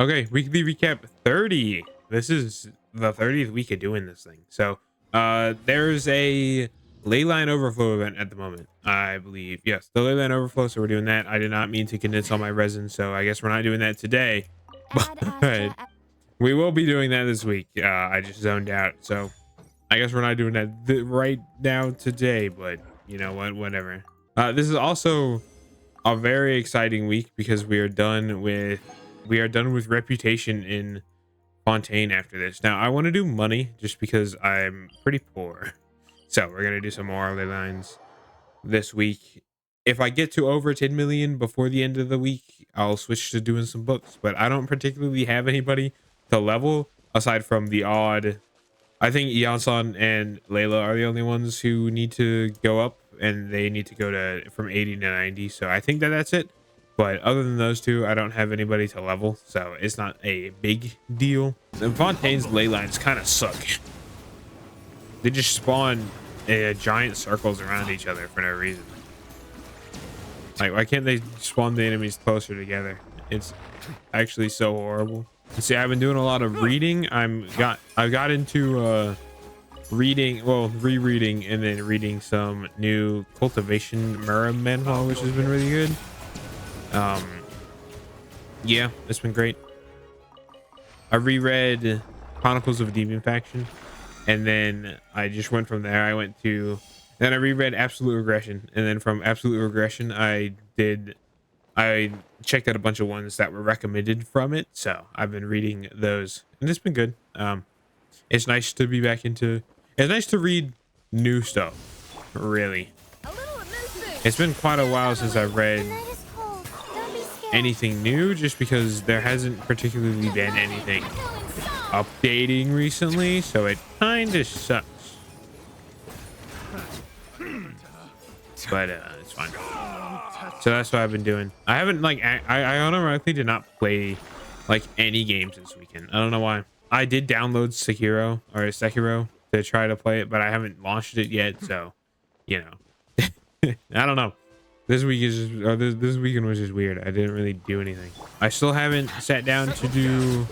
Okay, weekly recap 30. This is the 30th week of doing this thing. So there's a ley line overflow event at the moment, I believe. Yes, the ley line overflow. So we're doing that. I did not mean to condense all my resin, so I guess we're not doing that today. But we will be doing that this week. I just zoned out, so I guess we're not doing that right now today. But you know what? Whatever. This is also a very exciting week because we are done with reputation in Fontaine after this. Now I want to do money just because I'm pretty poor. So we're gonna do some more ley lines this week. If I get to over 10 million before the end of the week, I'll switch to doing some books, but I don't particularly have anybody to level aside from the odd. I think Yansan and Layla are the only ones who need to go up, and they need to go to from 80 to 90. So I think that's it. But other than those two, I don't have anybody to level, so it's not a big deal. And Fontaine's ley lines kind of suck. They just spawn giant circles around each other for no reason. Like, why can't they spawn the enemies closer together? It's actually so horrible. See, I've been doing a lot of reading. I got into rereading and then reading some new cultivation Mora manhwa, which has been really good. Yeah, it's been great. I reread Chronicles of a Demon Faction, and then I just went from there. Then I reread Absolute Regression, and then from Absolute Regression I checked out a bunch of ones that were recommended from it, so I've been reading those, and it's been good. It's nice to be back into. It's nice to read new stuff. Really, it's been quite a while since I've read anything new, just because there hasn't particularly been anything updating recently, so it kind of sucks. But it's fine. So that's what I've been doing. I haven't I unironically did not play like any games this weekend. I don't know why. I did download Sekiro to try to play it, but I haven't launched it yet. So, you know, I don't know. This week is just, this weekend was just weird. I didn't really do anything. I still haven't sat down to do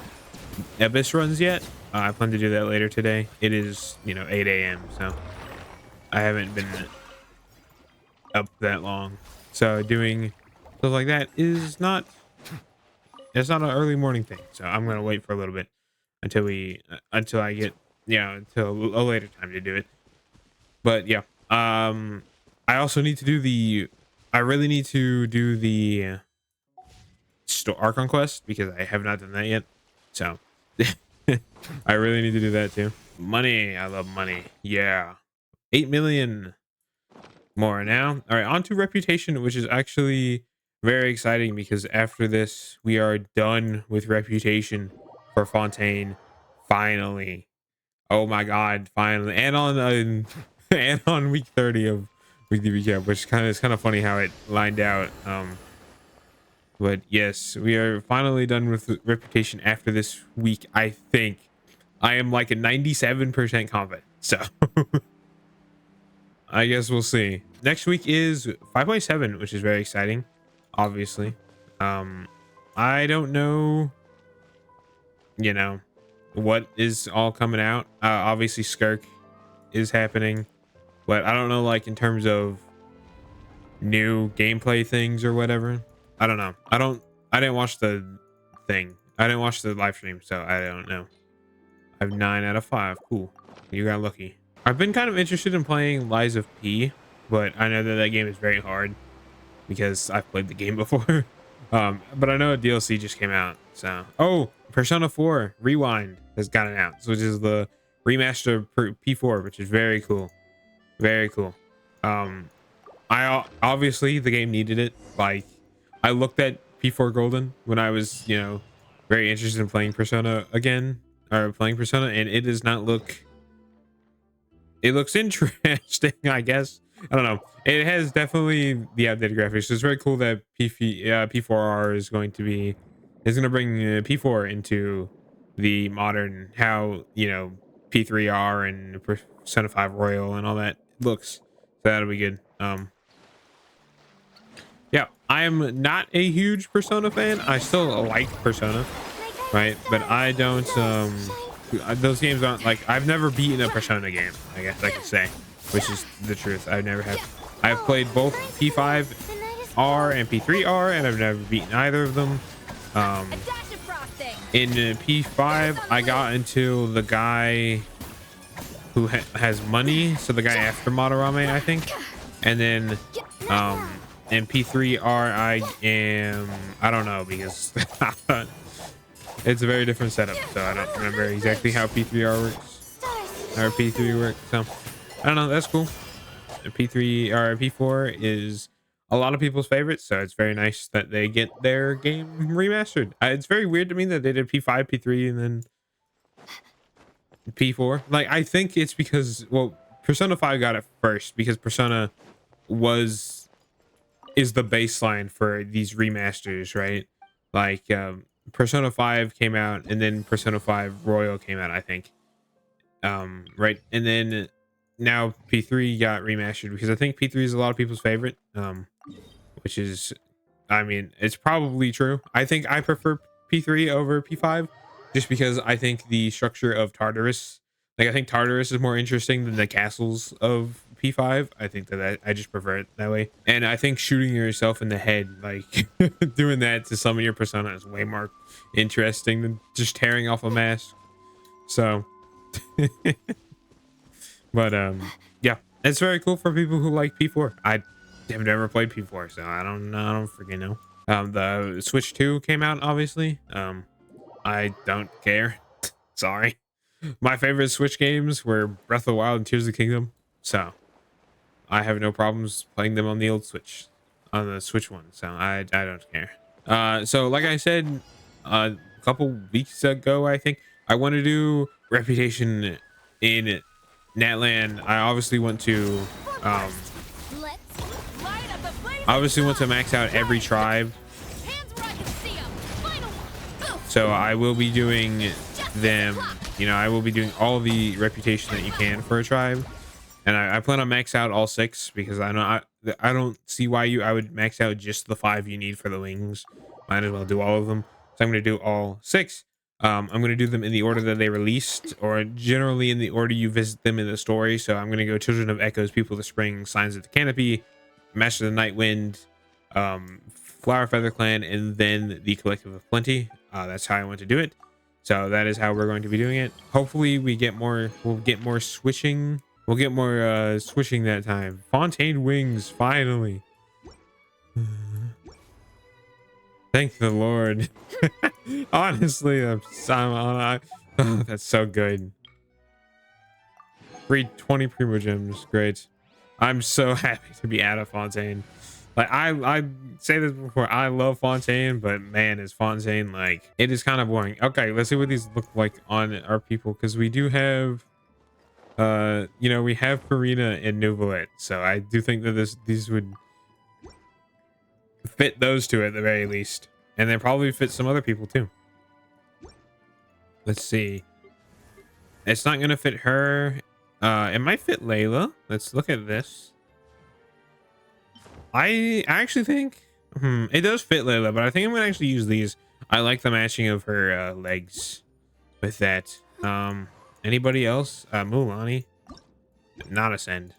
Abyss runs yet. I plan to do that later today. It is, 8 a.m. So I haven't been up that long. So doing stuff like that is not, it's not an early morning thing. So I'm going to wait for a little bit until I get, until a later time to do it. But yeah, I also need to do I really need to do the Archon quest because I have not done that yet. So I really need to do that too. Money. I love money. Yeah. 8 million more now. All right. On to reputation, which is actually very exciting because after this, we are done with reputation for Fontaine. Finally. Oh my God. Finally. And on week 30 of weekly recap, which is kind of funny how it lined out. But yes, we are finally done with reputation after this week. I think I am like a 97% confident. So I guess we'll see. Next week is 5.7, which is very exciting. Obviously, I don't know. What is all coming out. Obviously, Skirk is happening. But I don't know, like, in terms of new gameplay things or whatever. I don't know. I didn't watch the thing. I didn't watch the live stream, so I don't know. I have 9 out of 5. Cool. You got lucky. I've been kind of interested in playing Lies of P, but I know that game is very hard because I've played the game before. But I know a DLC just came out. So, oh, Persona 4 Rewind has gotten out, which is the remaster of P4, which is very cool. Very cool. I obviously the game needed it. Like, I looked at P4 Golden when I was, very interested in playing Persona again, or playing Persona, and it does not look. It looks interesting, I guess. I don't know. It has definitely the updated graphics. So it's very cool that P4R is going to bring P4 into the modern how P3R and Persona 5 Royal and all that looks. So that'll be good. Yeah, I am not a huge Persona fan. I still like Persona. right? But I don't those games aren't like, I've never beaten a Persona game, I guess I could say, which is the truth. I never have. I've played both P5R and P3R, and I've never beaten either of them. In P5 I got into the guy who has money, so the guy after Madarame, I think. And then in P3R I don't know, because it's a very different setup, so I don't remember exactly how P3R works or P3 works. So I don't know. That's cool. P3 or P4 is a lot of people's favorite, so it's very nice that they get their game remastered. It's very weird to me that they did P5, P3, and then P4. Like, I think it's because, well, Persona 5 got it first because Persona is the baseline for these remasters, right? Like Persona 5 came out, and then Persona 5 Royal came out, I think. Right, and then now P3 got remastered because I think P3 is a lot of people's favorite, which is, I mean, it's probably true. I think I prefer P3 over P5 just because I think the structure of Tartarus, like, I think Tartarus is more interesting than the castles of P5. I think that I just prefer it that way. And I think shooting yourself in the head, like doing that to some of your persona, is way more interesting than just tearing off a mask. So but yeah, it's very cool for people who like P4. I have never played P4, so I don't know. I don't freaking know. The Switch 2 came out, obviously. I don't care. Sorry. My favorite Switch games were Breath of the Wild and Tears of the Kingdom, so I have no problems playing them on the old Switch, on the Switch one. So I don't care. So like I said a couple weeks ago, I think I want to do Reputation in Natland. I obviously want to max out every tribe. So I will be doing them, you know, I will be doing all the reputation that you can for a tribe. And I plan on max out all 6 because I don't see why I would max out just the 5 you need for the wings. Might as well do all of them. So I'm going to do all 6. I'm going to do them in the order that they released, or generally in the order you visit them in the story. So I'm going to go Children of Echoes, People of the Spring, Signs of the Canopy, Master of the Night Wind, Flower Feather Clan, and then the Collective of Plenty. That's how I want to do it. So that is how we're going to be doing it. Hopefully we'll get more switching. We'll get more switching that time. Fontaine wings, finally. Thank the Lord. Honestly, oh, that's so good. Free 20 Primo Gems. Great. I'm so happy to be out of Fontaine. Like, I say this before, I love Fontaine, but man, is Fontaine, like, it is kind of boring. Okay, let's see what these look like on our people, because we do have you know, we have Farina and Nuvolet, so I do think that these would fit those two at the very least, and they probably fit some other people too. Let's see. It's not gonna fit her. It might fit Layla. Let's look at this. I actually think it does fit Layla, but I think I'm gonna actually use these. I like the matching of her legs with that. Anybody else? Mulaney. Not Ascend.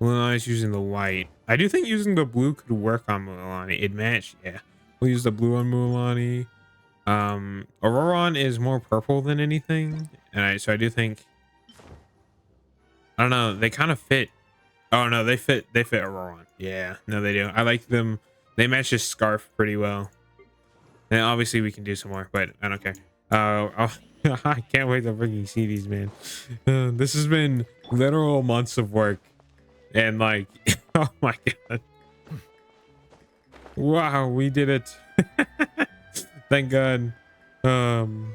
Mulaney's using the white. I do think using the blue could work on Mulaney. It'd match. Yeah. We'll use the blue on Mulaney. Auroron is more purple than anything. And so I do think, I don't know, they kind of fit. Oh no, they fit Auroron. Yeah, no, they do. I like them. They match his scarf pretty well. And obviously we can do some more, but I don't care. I can't wait to freaking see these, man. This has been literal months of work, and like, oh my god, wow, we did it. Thank god. On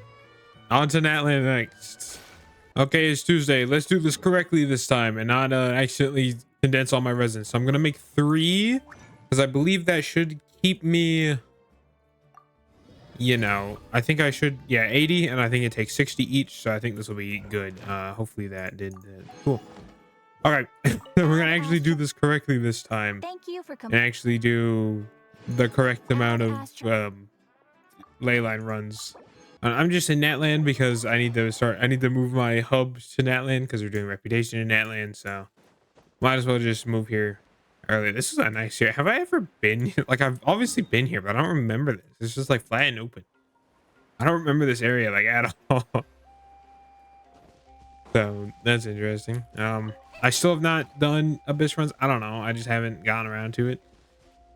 to Natland next. Okay, it's Tuesday. Let's do this correctly this time and not accidentally condense all my residents. So I'm gonna make 3 because I believe that should keep me, you know, I think I should, yeah, 80, and I think it takes 60 each, so I think this will be good. Hopefully that did cool. All right. We're gonna actually do this correctly this time. Thank you for coming. And actually do the correct amount of ley line runs. I'm just in Natland because I need to move my hub to Natland because we're doing reputation in Natland. So might as well just move here early. This is a nice area. Have I ever been here? Like, I've obviously been here, but I don't remember this. It's just like flat and open. I don't remember this area like at all. So that's interesting. I still have not done abyss runs. I don't know. I just haven't gotten around to it.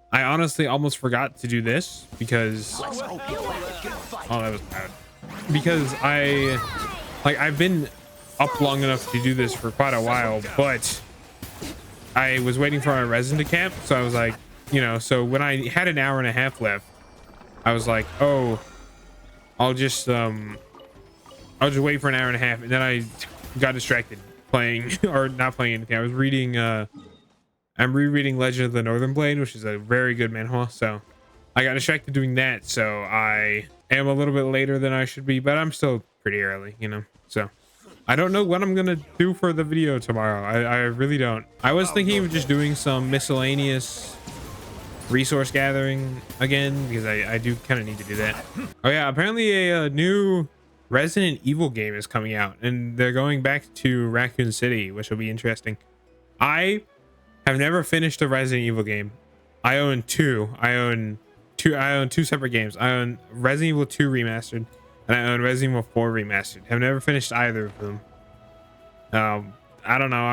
I honestly almost forgot to do this because oh, that was bad. Because I've been up long enough to do this for quite a while, but I was waiting for my resin to camp, so I was like, you know, so when I had an hour and a half left, I was like, oh, I'll just wait for an hour and a half, and then I got distracted playing or not playing anything. I was reading I'm rereading Legend of the Northern Blade, which is a very good manhwa, so I got distracted doing that, so I am a little bit later than I should be, but I'm still pretty early, you know. So I don't know what I'm gonna do for the video tomorrow. I really don't. I was thinking of just doing some miscellaneous resource gathering again because I do kind of need to do that. Oh yeah, apparently a new Resident Evil game is coming out, and they're going back to Raccoon City, which will be interesting. I have never finished a Resident Evil game. I own two separate games. I own Resident Evil 2 Remastered, and I own Resident Evil 4 Remastered. Have never finished either of them. I don't know.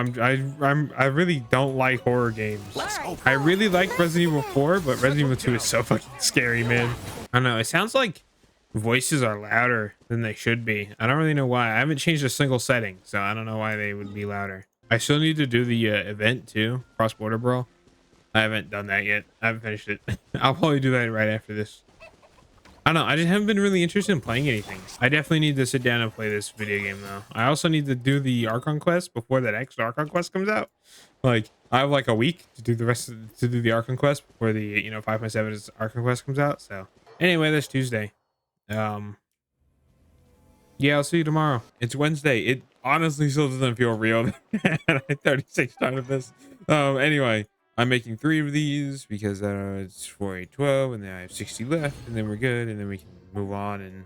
I really don't like horror games. I really like Resident Evil 4, but Resident Evil 2 is so fucking scary, man. I don't know. It sounds like voices are louder than they should be. I don't really know why. I haven't changed a single setting, so I don't know why they would be louder. I still need to do the event too, cross-border brawl. I haven't done that yet. I haven't finished it. I'll probably do that right after this. I don't know. I just haven't been really interested in playing anything. I definitely need to sit down and play this video game though. I also need to do the Archon quest before that next Archon quest comes out. Like, I have like a week to do the Archon quest before the, you know, 5.7 Archon quest comes out. So anyway, that's Tuesday. Yeah, I'll see you tomorrow. It's Wednesday. It honestly still doesn't feel real. And I 36 started this. Anyway, I'm making 3 of these because it's 4, 8, 12, and then I have 60 left, and then we're good, and then we can move on and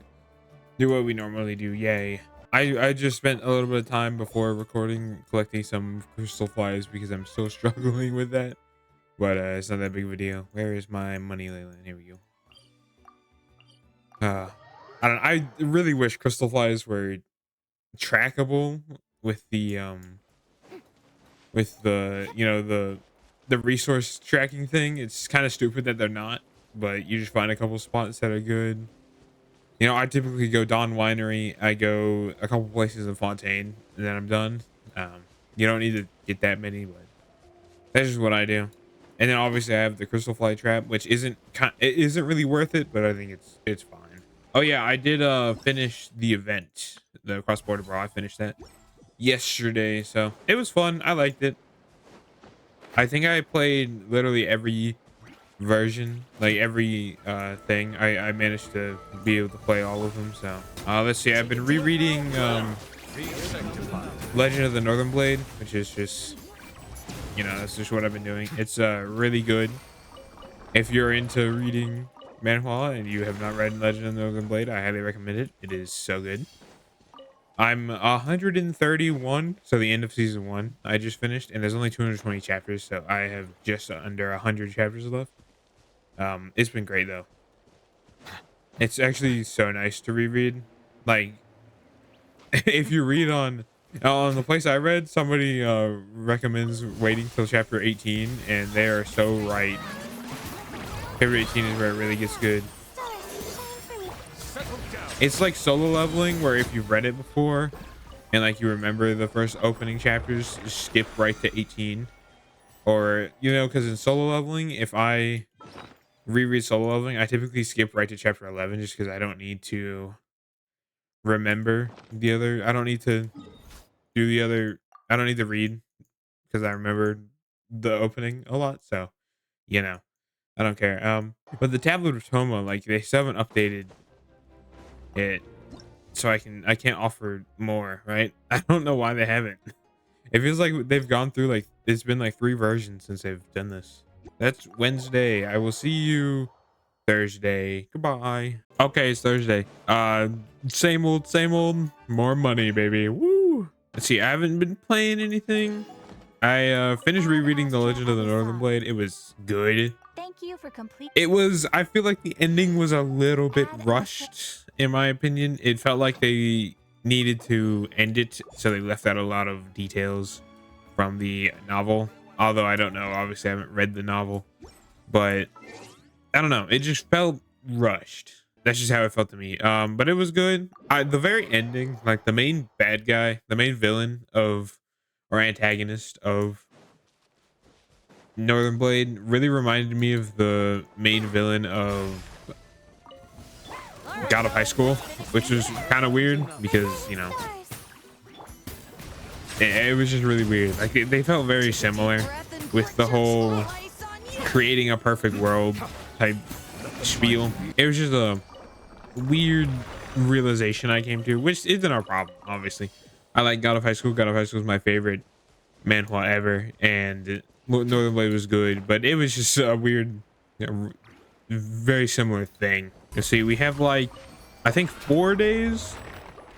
do what we normally do. Yay. I just spent a little bit of time before recording collecting some crystal flies because I'm still struggling with that. But it's not that big of a deal. Where is my money, Leyland? Here we go. I really wish crystal flies were trackable with the you know, the resource tracking thing. It's kind of stupid that they're not, but you just find a couple spots that are good. You know, I typically go Dawn Winery, I go a couple places in Fontaine, and then I'm done. You don't need to get that many, but that's just what I do. And then obviously I have the crystal fly trap, which it isn't really worth it, but I think it's fine. Oh yeah, I did finish the event, the cross-border brawl. I finished that yesterday, so it was fun. I liked it. I think I played literally every version, like every thing. I managed to be able to play all of them. So let's see. I've been rereading Legend of the Northern Blade, which is just, you know, that's just what I've been doing. It's really good. If you're into reading manhwa and you have not read Legend of the Northern Blade, I highly recommend it. It is so good. I'm 131, so the end of season 1 I just finished, and there's only 220 chapters, so I have just under 100 chapters left. It's been great though. It's actually so nice to reread. Like, if you read on the place I read, somebody recommends waiting till chapter 18, and they are so right. Chapter 18 is where it really gets good. It's like solo leveling, where if you've read it before and like you remember the first opening chapters, just skip right to 18. Or, you know, because in solo leveling, if I reread solo leveling, I typically skip right to chapter 11 just because I don't need to remember the other. I don't need to do the other. I don't need to read because I remember the opening a lot. So, you know, I don't care. But the Tablet of Toma, like, they still haven't updated it, so I can't offer more, right? I don't know why they haven't. It feels like they've gone through, like, it's been like 3 versions since they've done this. That's Wednesday. I will see you Thursday. Goodbye. Okay, it's Thursday. Same old, more money, baby. Woo. Let's see, I haven't been playing anything. I finished rereading The Legend of the Northern Blade. It was good. Thank you for complete. It was, I feel like the ending was a little bit rushed, in my opinion. It felt like they needed to end it, so they left out a lot of details from the novel. Although I don't know, obviously I haven't read the novel, but I don't know. It just felt rushed. That's just how it felt to me. But it was good. The very ending, like the main bad guy, the main villain of, or antagonist of Northern Blade really reminded me of the main villain of God of High School, which was kind of weird because, you know, it was just really weird. Like they felt very similar with the whole creating a perfect world type spiel. It was just a weird realization I came to, which isn't our problem, obviously. I like God of High School. God of High School is my favorite manhwa ever, and Northern Blade was good, but it was just a weird, you know, very similar thing. You see, we have like, I think 4 days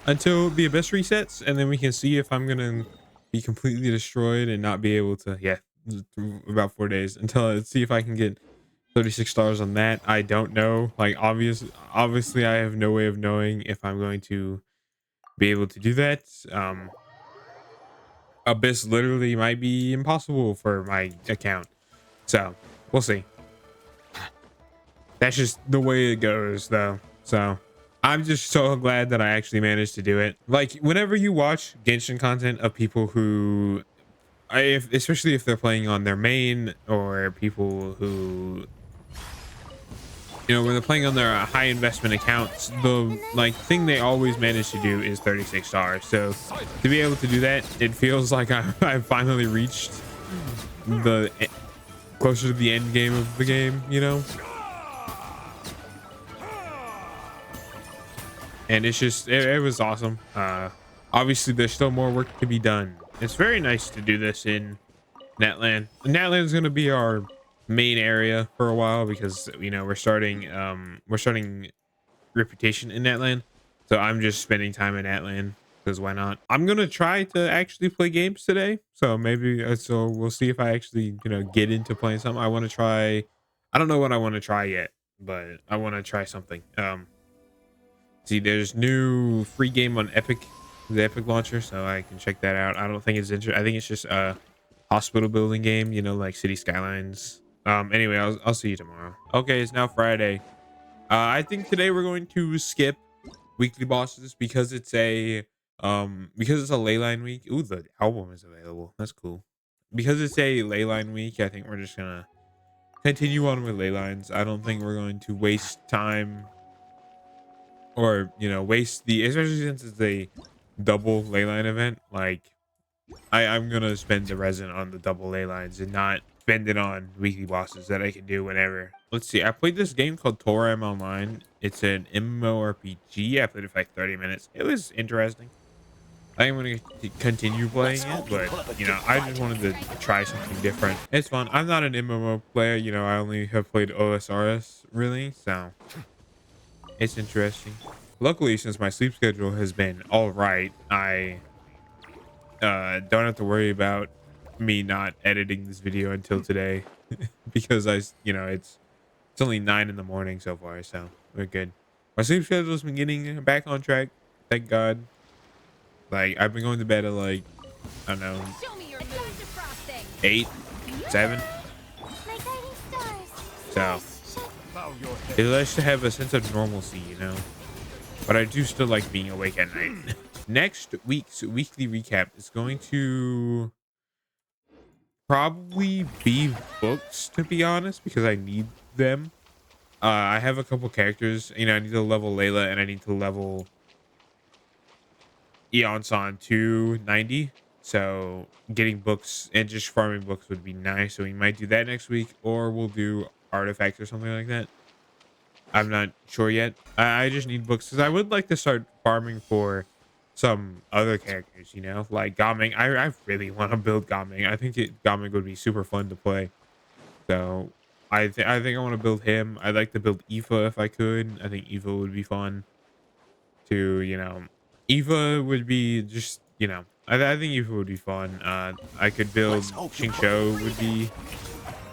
until the abyss resets, and then we can see if I'm gonna be completely destroyed and not be able to. Yeah, about 4 days until I see if I can get $36 on that. I don't know. Like obviously, I have no way of knowing if I'm going to be able to do that. Abyss literally might be impossible for my account, so we'll see. That's just the way it goes, though. So I'm just so glad that I actually managed to do it. Like whenever you watch Genshin content of people who, especially if they're playing on their main, or people who, you know, when they're playing on their high investment accounts, the like thing they always manage to do is $36. So to be able to do that, it feels like I finally reached the closer to the end game of the game, you know. And it's just it was awesome. Obviously there's still more work to be done. It's very nice to do this in Netland. Netland is going to be our main area for a while because, you know, we're starting reputation in Netland, so I'm just spending time in Netland because why not. I'm gonna try to actually play games today, so maybe so we'll see if I actually, you know, get into playing something. I want to try, I don't know what I want to try yet, but I want to try something. See, there's new free game on Epic, the Epic launcher, so I can check that out. I don't think it's I think it's just a hospital building game, you know, like City Skylines. Anyway, I'll see you tomorrow. Okay, it's now Friday. I think today we're going to skip weekly bosses because it's a leyline week. Ooh, the album is available. That's cool. Because it's a leyline week, I think we're just gonna continue on with ley lines. I don't think we're going to waste time, or, you know, waste the, especially since it's a double ley line event. Like I'm gonna spend the resin on the double ley lines and not spend it on weekly bosses that I can do whenever. Let's see, I played this game called Torem Online. It's an MMORPG. I played it for like 30 minutes. It was interesting. I think I'm gonna continue playing it, but, you know, I just wanted to try something different. It's fun. I'm not an MMO player, you know, I only have played OSRS really, so it's interesting. Luckily, since my sleep schedule has been all right, I don't have to worry about me not editing this video until today because you know, it's only 9 in the morning so far, so we're good. My sleep schedule's been getting back on track, thank God. Like I've been going to bed at like, I don't know, 8, 7. So it's nice to have a sense of normalcy, you know, but I do still like being awake at night. Next week's weekly recap is going to probably be books, to be honest, because I need them. I have a couple characters, you know, I need to level Layla and I need to level Eon-san to 90. So getting books and just farming books would be nice. So we might do that next week, or we'll do artifacts or something like that. I'm not sure yet. I just need books because I would like to start farming for some other characters, you know, like Gaming. I really want to build Gaming. I think Gaming would be super fun to play. So I think I want to build him. I'd like to build Eva if I could. I think Eva would be fun to, Eva would be just, I think Eva would be fun. I could Let's build hope you prove Xingqiu me. would be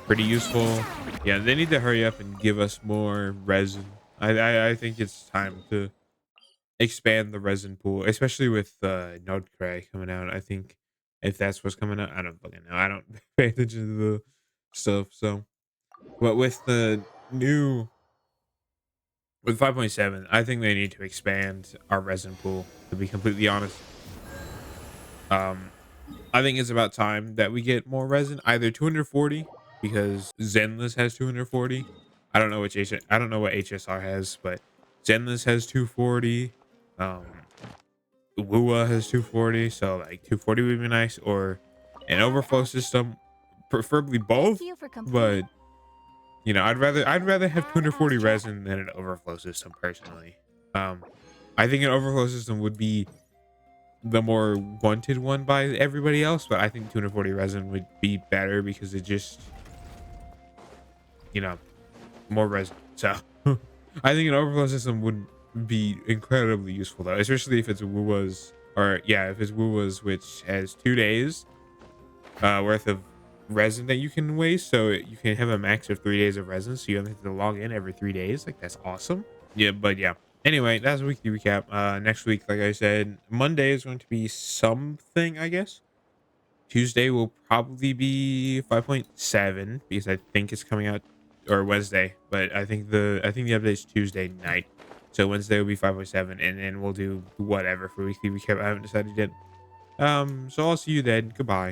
pretty useful. Yeah, they need to hurry up and give us more resin. I think it's time to expand the resin pool, especially with Node Cray coming out. I think if that's what's coming out, I don't fucking know. I don't pay attention to the stuff. So, but with the new with 5.7, I think they need to expand our resin pool. To be completely honest, um, I think it's about time that we get more resin, either 240 because Zenless has 240. I don't know which I don't know what HSR has, but Zenless has 240. WAAAAY has 240, so like 240 would be nice, or an overflow system, preferably Thank both. you for completing. But I'd rather have Add 240 abstract. resin than an overflow system personally. Um, I think an overflow system would be the more wanted one by everybody else, but I think 240 resin would be better because it just you know more resin. So I think an overflow system would be incredibly useful though, especially if it's WUA's or yeah, if it's WUA's which has 2 days worth of resin that you can waste. So you can have a max of 3 days of resin. So you only have to log in every 3 days. Like that's awesome. Yeah, but yeah. Anyway, that's a weekly recap. Next week, like I said, Monday is going to be something, I guess. Tuesday will probably be 5.7 because I think it's coming out or Wednesday, but I think the update's Tuesday night. So Wednesday will be 5.7 and then we'll do whatever for weekly recap. I haven't decided yet. So I'll see you then. Goodbye.